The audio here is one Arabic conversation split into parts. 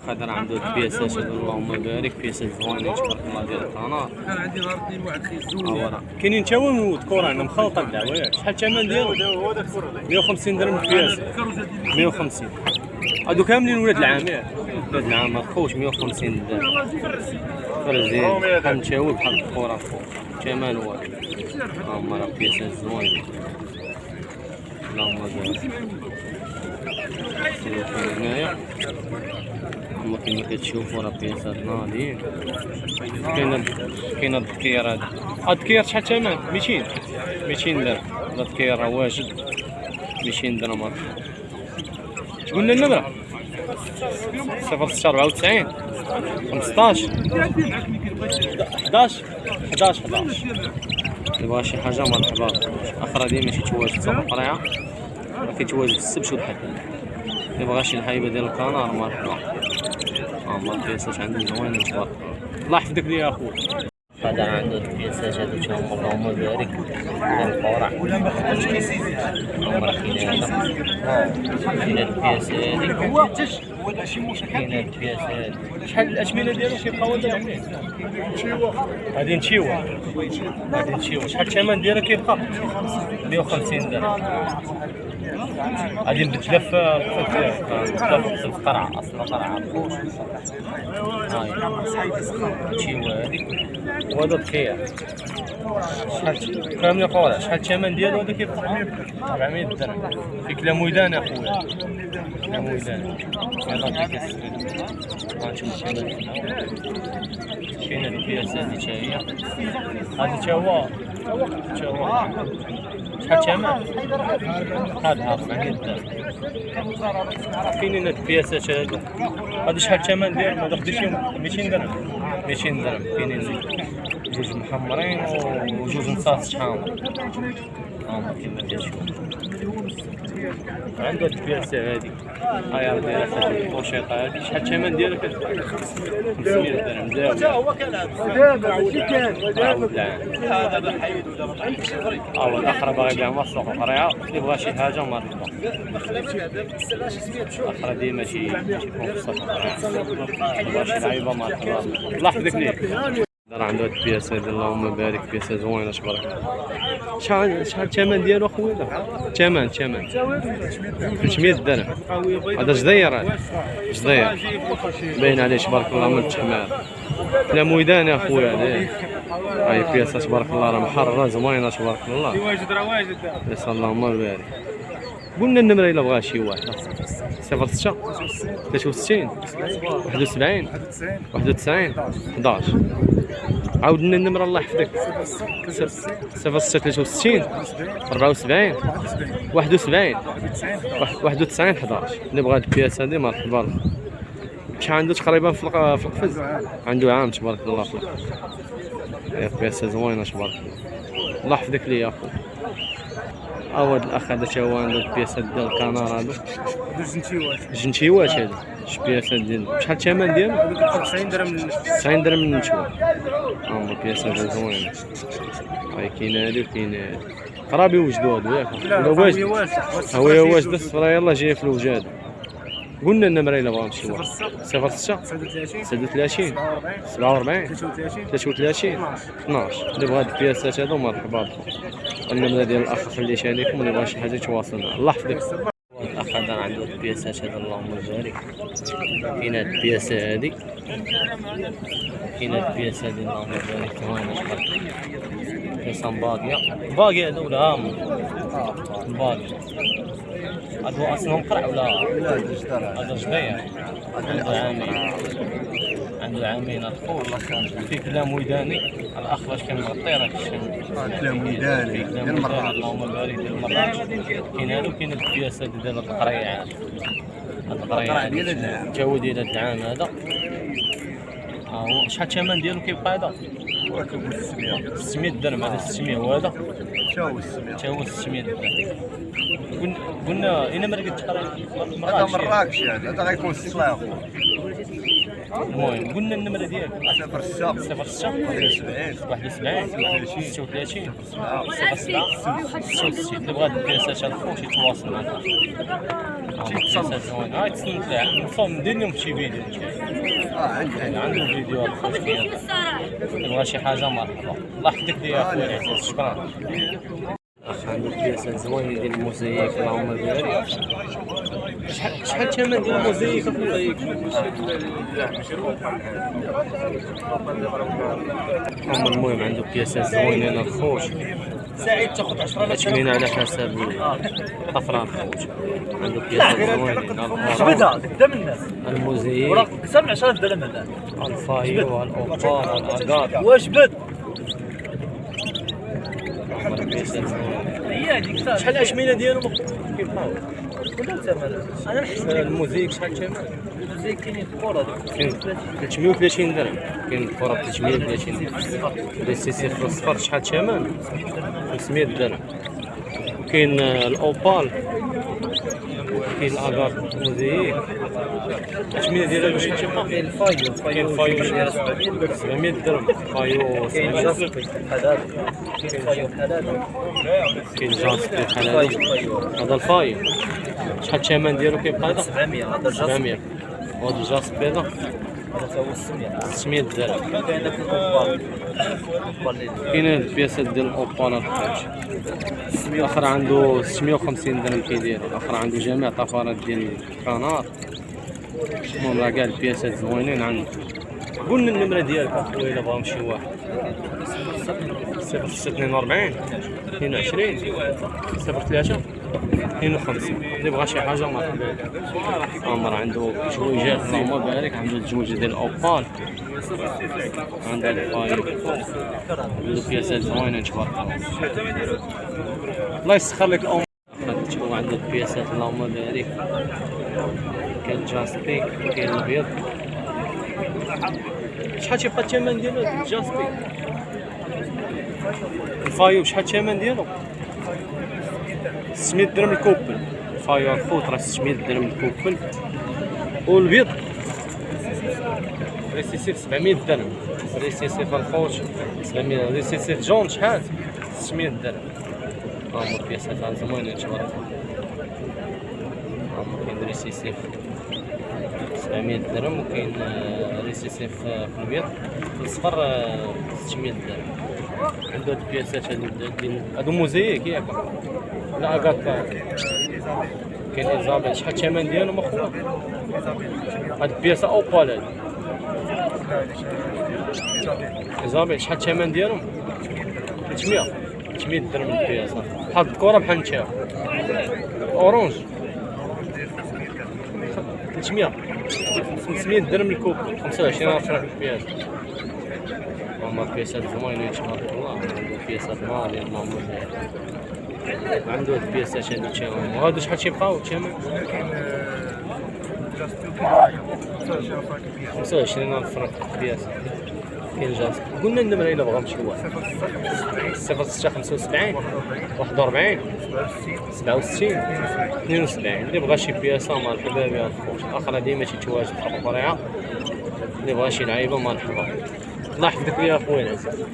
الاخ هذا عنده البياسات هذو اللهم بارك، بياسات زوينين تبارك الله ديال القناة. انا عندي نهار اثنين واحد خيزون. كاينين تا هو نود كره عندنا مخلطه بالدعوه ياك. شحال الثمن ديالو؟ هو هذا الكره 150 درهم البياس. 150 هادو كاملين ولاد العام ياك. ولاد العام الخوت 150 درهم. فرزين بحال نتاوي بحال الكره الخوت. الثمن واحد. هما راه بياسات زوينين. اللهم بارك. هنايا هما كيما كتشوفوا راه بياسات ناضيين. كاين الدكير هذا. الدكير شحال الثمن؟ 200 درهم. هذا الدكير راه واجد 200 درهم. شكون لنا النمرة؟ 0694 15 11 اللي بغا شي حاجة مرحبا. أخرى ديما شي تواجد سوق القريعة، كيتواجد السبت والحد. اللي بغا شي الحايبة ديال الكنار مرحبا. هما البياسات عندهم زوينين تبارك الله يحفظك ليا يا خويا. هذا عنده البياسات هادو تا هما اللهم بارك ديال القرع. هما كاين البياس هادي. كاين البياس هادي. شحال الأثمنة ديالو كيبقاو دابا؟ غادي نتشيوه. شحال الثمن ديالها كيبقى؟ 150 درهم. غادي نبدلها في القرعة. أصل القرعة هاي نتشيوه هادي. وهذا الدكير شحال كامل قرع؟ شحال الثمن ديالو هذا كيبقى؟ 400 درهم. فيك لا ميدان يا خويا، لا ميدان. يلاه كيسرد. هانتوما كاين هاد البياسات هادي تا هي. هادي تا هو شحال الثمن؟ هذا 400 درهم. كاينين هاد البياسات هادو. هادي شحال الثمن ديالهم؟ هذا خديتيهم 200 درهم. 200 درهم. كاينين جوج محمرين وجوج نصاص حامر. هما كيما كتشوف. عنده هاد البياسة هادي. هاي راه دايرة في هاد البوشيطة هادي. شحال الثمن ديالها كتبقى؟ 500 درهم. هو كنلعب ماشي كان. هذا حيد ولا ما الآخر باغي يبيع من السوق القريعة. اللي بغا شي حاجة مرحبا. الآخر ديما شي فوق السوق القريعة. اللي بغا شي لعيبة مرحبا. الله يحفظك ليك. راه عنده هاد البياسات اللهم بارك، بياسات زوينه تبارك الله. شحال الثمن ديالو اخويا؟ الثمن 300 درهم. هذا جدير، باين عليه تبارك الله من التحمار. لا ميدان يا اخويا. هاي بياسات تبارك الله راه محرره زوينه تبارك الله. واجد يسر اللهم بارك. قلنا النمره الا بغا شي واحد. 06 63 71 11. عاود لنا النمره الله يحفظك. 0663 74 71 11. اللي بغا هاد البياس هادي مرحبا. شحال عنده تقريبا في القفز؟ عنده عام تبارك الله في القفز. بياسه زوينه تبارك الله. الله يحفظك ليا يا خويا. هاد الاخ هذا تا هو عنده البياسات ديال الكنار هادو. جنتيوات هادو. البياسات ديالو شحال الثمن ديالو؟ 90 درهم. 90 درهم من النتوى. هما البياسات زوينين. هاي كاين هادي وكاين هادي. قرابي وجدوا هادو ياك؟ ولا واجد؟ هو واجد الصفرا يلاه جايه في الوجاد. قلنا النمره الا بغا شي واحد. 06 37 47 33 12. اللي بغا هاد البياسات هادو مرحبا بكم. النمره ديال الاخ خليتها لكم، اللي بغا شي حاجه يتواصل معاه. الله يحفظك. الاخ هذا عنده البياسات هذا اللهم بارك. كاين هاد البياسه هادي. اللهم بارك. زوينه تبارك الله. كيسان باقي هادو ولا هام باقي. هادو اصلهم قرع ولا هذا جدير؟ عنده عامين الخوت. فيك لا ميداني. الاخ باش كان مغطي راه لا ميداني ديال المرات. اللهم بارك ديال المرات. كاين هادو كاين البياسات ديال القريعه. تا هو ديال هاد العام هذا. هو شحال الثمن ديالو كيبقى هذا؟ وكنقول 600. 600 درهم. هذا 600 وهذا تا هو 600. حتى هو 600 درهم. قلنا انا ما لقيتش هذا مراكش يعني، هذا غيكون 6 الله يخلص. المهم قلنا النمره ديالك 06 06 71 31 36 67. اللي بغى البياسات هاد الخوت يتواصل معنا. البياسات زوينه. هاي تسنت لها نصوم ندير لهم شي فيديو. عنده فيديو الخوت كاين. اللي بغى شي حاجه مرحبا. الله يحفظك يا خويا العزيز. شكرا. اخ عنده بياسات زوينه ديال الموزايك. اللهم بارك. شحال الثمن ديال الموزايك؟ المهم عنده بياسات زوينه هنا الخوت. سعيد تاخذ 10 تشمينا على حسب الافراد الخوت. عنده بياسات زوينه. جبدها قدام الناس. الموزايك وراك اكثر من 10 درهم هذا. الفايو والاوبار والاغاط. واجبد. البياسات زوينه. هي هذيك شحال الاشمينه ديالهم كيبقاو؟ كلها ثمن. انا نحسب الموزايك شحال الثمن؟ زي كاين الكره كاين 330 درهم. كاين الكره 330 درهم. لي سي 0 شحال الثمن؟ 500 درهم. كاين الاوبال، كاين الاغار موزايك. الثمنه ديالها باش تجمع. كاين الفايو. كاين فايو 700 درهم. فايو كاين 700 جاسبي بحال هذا. كاين فايو بحال هذا. كاين جاسبي بحال فايو هذا. هذا الفايو شحال الثمن ديالو كيبقى هذا؟ 700. هذا 700. وهذا الجاسبي هذا هذا هو 600. 600 درهم. كاين داك الاوبال. كاين البياسات ديال الاوبال الخوت. الاخر عنده 650 درهم كيدير. الاخر عنده جميع طفرات ديال الكرانات. المهم راه كاع البياسات زوينين عنده. قلنا النمره ديالك اخويا الا بغاهم شي واحد. 042 22 03 52. اللي بغى شي حاجه مرحبا. عمر عنده جويجات. اللهم بارك. عنده الجويجه ديال الاوبال. عنده الفايب. عنده بياسات زوينه تبارك الله. الله يسخر لك الامور. تشوفوا عنده البياسات. اللهم بارك. كاين الجاسبي، كاين الابيض. شحال تيبقى الثمن ديالو الجاسبي؟ الفايو شحال الثمن ديالو؟ 600 درهم الكوبل. الفايو الخوت راه 600 درهم الكوبل. والبيض ريسيسيف 700 درهم. ريسيسيف الخوت 700. ريسيسيف جون شحال؟ 600 درهم. هما البياسات زوينين تبارك الله. هما كاين ريسيسيف 700 درهم. وكاين ريسيسيف في البيض. في الصفر 600 درهم. عنده هاد البياسات هادو موزايك ياك؟ لا اكاكا. كاين ايزابيل. شحال الثمن ديالهم اخويا؟ هاد البياسه اوبال هادي. ايزابيل شحال الثمن ديالهم؟ 300. 300 درهم البياسه. بحال الكره بحال نتاع اورانج 300. 500 درهم الكوب. 25 فرنك البياسه. هما البياسات زوينين تبارك الله. عنده بياسات ماليه. اللهم بارك. عنده هاد البياسات هادو تاعهم. وهادو شحال تيبقاو الثمن؟ 25 فرنك البياسه. كاين جاسك. قلنا النمره الا بغاهم شي واحد. 06 75 41 67 72. اللي بغى شي بياسه مرحبا بها الخوت. الاخر ديما تيتواجد في القريعه. اللي بغى شي لعيبه مرحبا. الله يحفظك يا اخويا العزيز.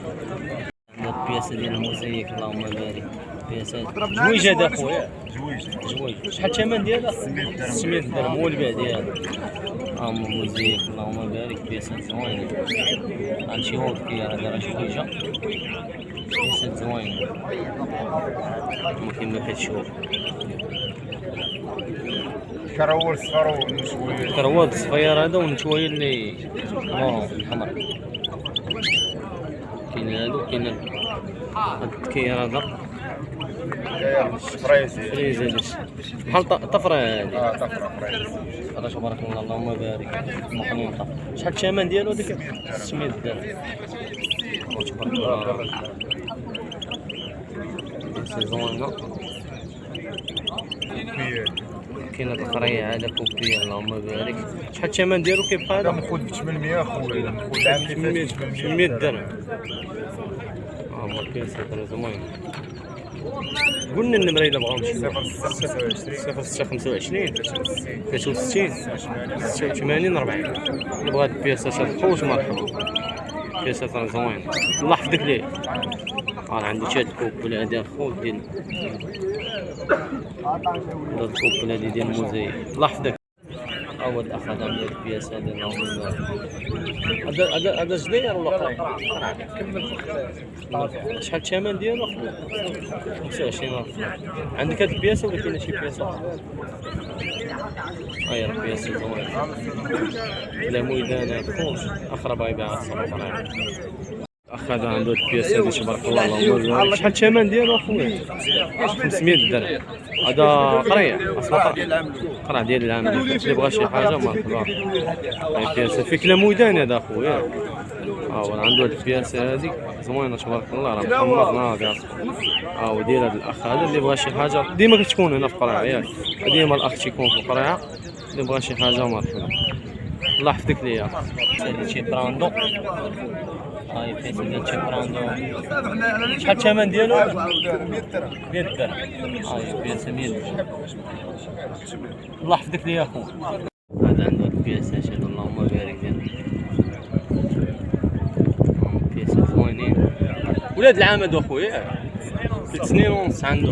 عندنا البياسه ديال الموزايك. اللهم بارك. بياسات جويجه دا خويا. جويج شحال الثمن ديالها؟ 600 درهم. هو البيع ديالها. موزايك. اللهم بارك. بياسات زوينه. غنمشي هو الكير. هذا راه جويجه. بياسات زوينه. كما كتشوف كروال صفر ونشوي. كرواد صفير هذا ونتويا اللي الحمر. كاين هادو. كاين هاد الكير هذا فريزي بحال طفره هادي. طفره فريز. هذا تبارك الله. اللهم بارك. مخلوطه. شحال الثمن ديالو هذاك؟ 600 درهم. تبارك الله. سي زوينه. كاين هاد القريه هذا كوبي اللهم بارك. شحال الثمن ديالو كيبقى هذا هذا؟ مخود ب 800 اخويا، مخود العام اللي فات 800 درهم. هما البياسات راه زوين. قلنا النمره الا بغاو نمشيو. 0625 63 86 40. اللي بغا هاد البياسات هاد الخوت مرحبا. البياسات راه زوين. الله يحفظك ليه. راه عندي شاد الكوب ولا هذا الخوت ديال هاد الكوب هادي ديال الموزايك. الله يحفظك. أول أخذ من البياسة ديال هذا جدير ولا قريب؟ شحال الثمن ديالو أخويا؟ 25,000. عندك هاد البياسة ولا كاينة شي بياسة أخرى؟ هاي راه بياسة زوينة. لا ميدان خوش أخرى باغي يبيعها الصباح. أخذ عنده البياسة هادي تبارك الله اللهم بارك. شحال الثمن ديالو أخويا؟ 500 درهم. هذا قرية أصلا قرع ديال العام اللي بغى شي حاجة مرحبا. هاي البياسة في كلام ميدان هذا أخويا. هو عنده هاد البياسة هادي زوينة تبارك الله راه محمر ناضي أصلا. هو ديال هاد الأخ هذا اللي بغى شي حاجة ديما كتكون هنا في قرعة ياك. ديما الأخ تيكون في القرعة اللي بغى شي حاجة مرحبا. الله يحفظك ليا. شي براندو. هاي البياسة ديال شي براندو. شحال الثمن ديالو؟ 100 درهم. هاي البياسة 100 درهم. الله يحفظك ليا اخو. هذا عنده البياسة شاد اللهم بارك ديال البياسة زوينين. ولاد العام هادو اخويا 3 سنين ونص عنده.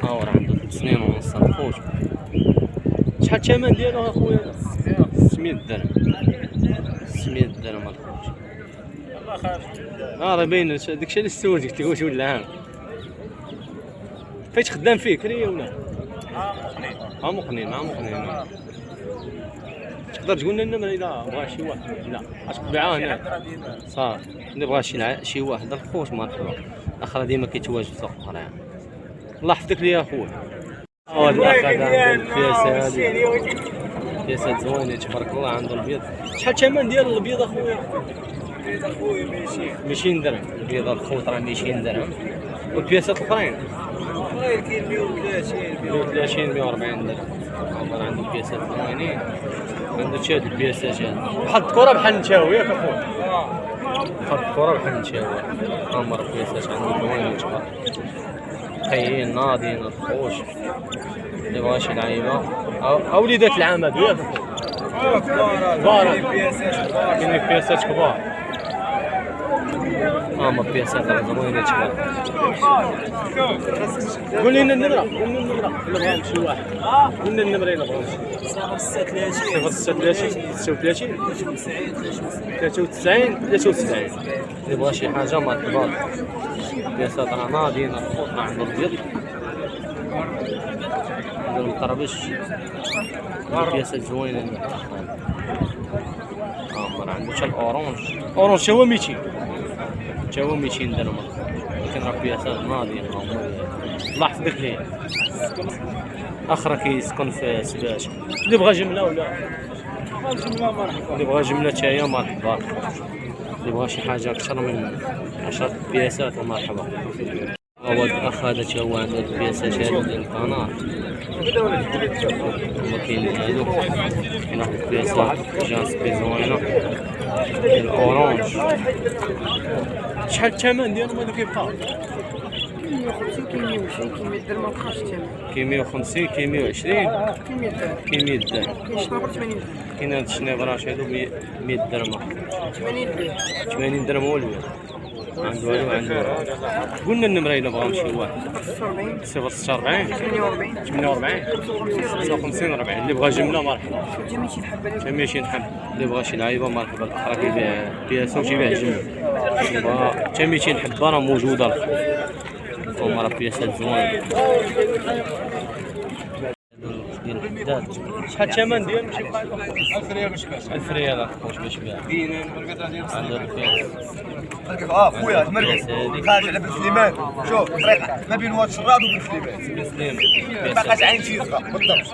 ها هو راه عنده 3 سنين ونص الخوت. شحال الثمن ديالو اخويا؟ 600 درهم. 600 درهم الخوت. راه باين داكشي اللي سولتك تقول ولد العام. فايت خدام فيه كريه ولا؟ مقنين تقدر تقول لنا النمره الا بغا شي واحد؟ لا اش تبيعها هنا صافي. اللي بغا شي واحد الخوت مرحبا. الاخر ديما كيتواجد في سوق القرعه. الله يحفظك ليا اخويا. هذا الاخ هذا البياسه هذه بياسات زوينه تبارك الله. عنده البيض. شحال الثمن ديال البيض اخويا؟ 200 درهم. البيض الخوت راه 200 درهم. والبياسات الاخرين كاين 130 140 درهم. والله عنده بياسات زوينين. عنده شاد البياسات هذه بحال الكره بحال نتاوي ياك اخويا. بحال الكره بحال نتاوي. عمر البياسات عنده زوينين تبارك خيين ناضيين الخوش. اللي بغا شي لعيبه او وليدات العام هادو ياك كبار. كاين بياسات كبار. ما بياسات راه زوينه تبارك. قول لنا النمره الا بغا شي واحد. قول لنا النمره الا بغا 0636 93 اللي بغا شي حاجه مرحبا. بياسات راه ناضيين الخوت راه عنده البيض عنده القربش. بياسات زوينه. راه عنده حتى الاورانج هو 200 درهم. لكن راه بياسات ناضيين. الله يحفظك ليه. اخرى كيسكن في سباش. اللي بغا جمله ولا اللي بغا جمله حتى هي مرحبا. اللي بغا شي حاجه اكثر من 10 بياسات مرحبا. هو الاخ هذا حتى هو عنده البياسات هذه ديال القنار. هما كاينين هادو. كاين واحد البياسات جانس زوينه ديال الاورانج. شحال الثمن ديالهم هادو كيبقى؟ 150 كاين 120 كاين 100 درهم ما بقاش الثمن. كاين 150 كاين 120 كاين 100 درهم. كاين 100 درهم. كاين شنابر 80 درهم. كاين هاد الشنيبراش هادو 100 درهم. 80 درهم هو البيع. عنده والو عنده. قلنا النمره الا بغا شي واحد 046 48 55 40. اللي بغا جمله مرحبا. حتى 200 حبه. اللي بغا شي لعيبه مرحبا. الاخرى كيبيع بياسه وتيبيع جمله. حتى 200 حبه راه موجوده. هما راه بياسات زوينه. ديال الحداد. شحال الثمن ديالهم؟ 1000 ريال باش باش. 1000 ريال اخويا باش باع. عنده البياس. خويا المركز خارج على بن سليمان. شوف طريقه ما بين واد الشراد وبن سليمان. ما بقاش عين شي صغار بالضبط.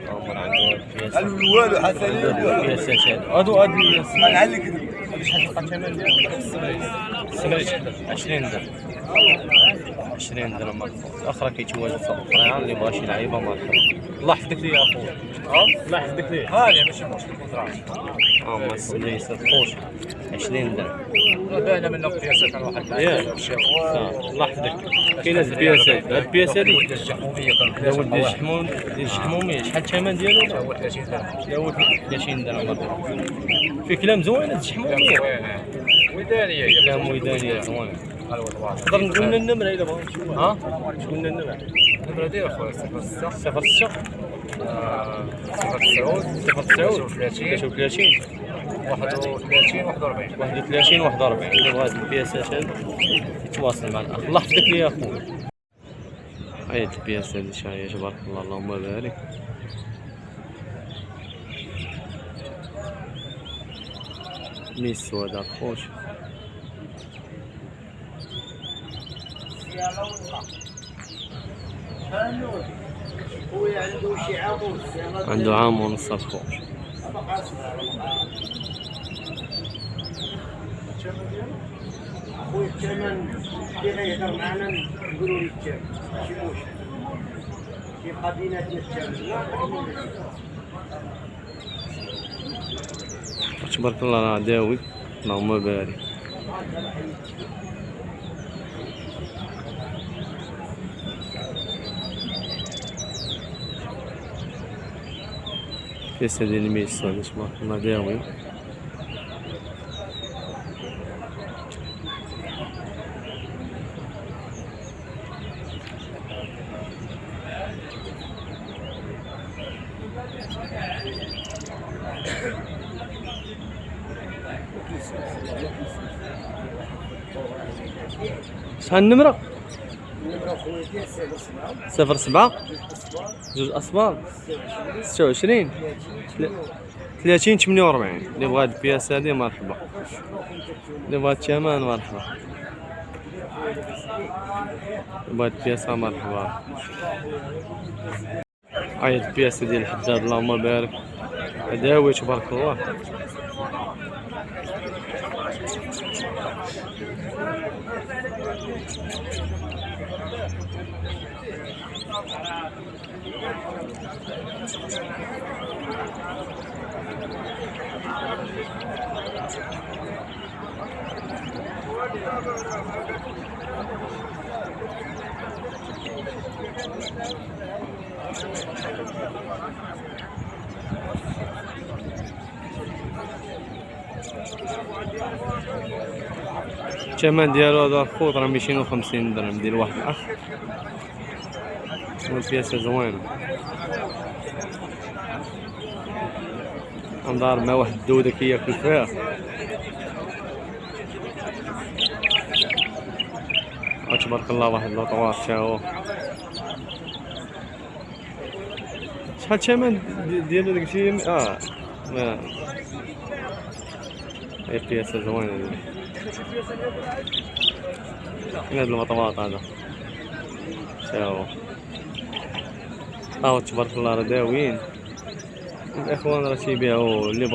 عمر عنده البياس. والو حسنين. البياسات هادو. هادو نعلق شحال تلقى الثمن ديالو؟ السمريج 20 درهم. 20 درهم مرفوض. اخرى كيتواجد في القريعه اللي بغا شي لعيبه مرحبا. الله يحفظك ليا اخويا. الله يحفظك ليا. هذه ماشي مشكل كونترا. ما السمريج خوش 20 درهم. باينه منه قياسات كان واحد ياك الله يحفظك. كاينه البياسات، هاد البياسات ولد الجحوميه لا ولد الشحموم ديال الشحموميه شحال الثمن ديالو؟ هو 30 درهم. لا ولد 30 درهم مرفوض. في كلام زوين هاد الشحموميه. ودانيه كلام ويدانيه زوين. الوضع. نقدر نقول لنا النمره الا بغيت نشوفها. ها شكون لنا النمره؟ النمره ديال اخويا 06 06 09 39 33 33 31 41. 31 41. اللي بغى هاد البياسات هادو يتواصل مع الاخ. الله يحفظك ليا اخويا. هاي البياسات هادي شاهيه تبارك الله اللهم بارك. ميس سواد خوش. عنده عام ونص الخوش. خويا الثمن اللي غيهضر معنا نقولوا ليه الثمن ماشي مشكل كيبقى بيناتنا الثمن تبارك الله راه داوي اللهم بارك. كيسة ديال الميس تبارك الله داوي. شحال النمرة؟ النمرة خويا ديال 07 جوج أصفار 26 30 48. اللي بغا هاد البياسة هادي مرحبا. اللي بغا الثمن مرحبا. اللي بغا البياسة مرحبا. هاي البياسة ديال الحداد اللهم بارك. داوي تبارك الله. الثمن ديالو هذا الخوط راه 250 درهم ديال واحد الاخ. والبياسة زوينة. انظار مع واحد الدودة كياكل فيها. تبارك الله واحد لوطوات تا هو. شحال الثمن ديالو داكشي؟ ما هي بياسة زوينة ديالو. هاد المطماط هذا تا هو. تبارك الله راه داويين. الاخوان راه تيبيعوا اللي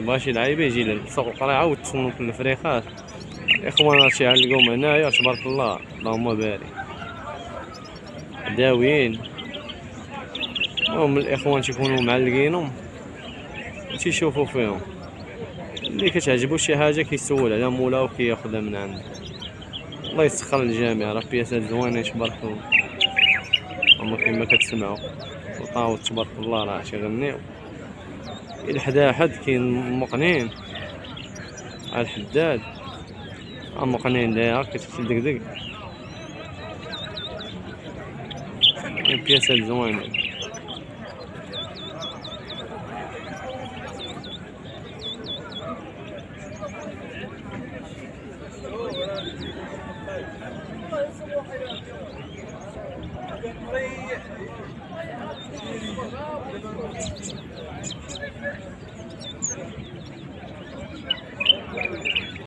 بغا شي لعيبه يجي لسوق القريعه وتصنوا في الفريخات. الاخوان راه تيعلقوا هنايا تبارك الله اللهم بارك. داويين هم الاخوان تيكونوا معلقينهم تيشوفوا فيهم. اللي كتعجبو شي حاجه كيسول على مولا وكياخذها من عنده. الله يسخر الجميع. راه بياسات زوينين تبارك الله. هما كما كتسمعوا وطاوت تبارك الله راه تيغنيو. الحدا حد كاين مقنين على الحداد. مقنين دايره كتدقدق. بياسات زوينين.